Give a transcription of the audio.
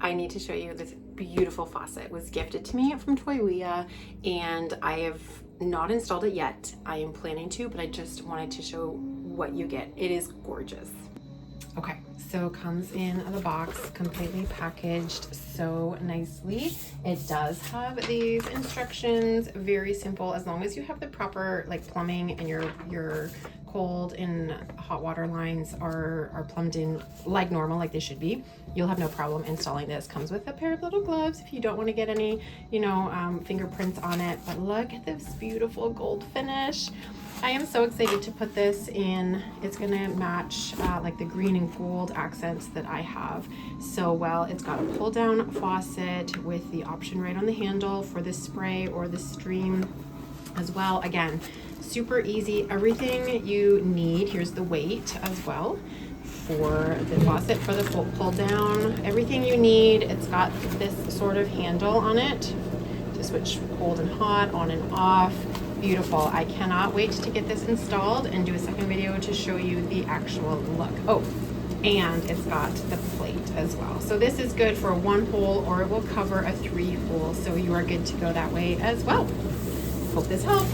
I need to show you this beautiful faucet. It was gifted to me from Toylia, and I have not installed it yet. I am planning to, but I just wanted to show what you get. It is gorgeous. Okay, so it comes in the box completely packaged so nicely. It does have these instructions, very simple. As long as you have the proper like plumbing and your cold and hot water lines are plumbed in like normal, like they should be, you'll have no problem installing this. Comes with a pair of little gloves if you don't want to get any, you know, fingerprints on it. But look at this beautiful gold finish. I am so excited to put this in. It's gonna match like the green and gold accents that I have so well. It's got a pull down faucet with the option right on the handle for the spray or the stream as well. Again, super easy, everything you need. Here's the weight as well for the faucet, for the pull down, everything you need. It's got this sort of handle on it to switch cold and hot, on and off. Beautiful. I cannot wait to get this installed and do a second video to show you the actual look. Oh, and it's got the plate as well. So this is good for one hole, or it will cover a 3 hole. So you are good to go that way as well. Hope this helped.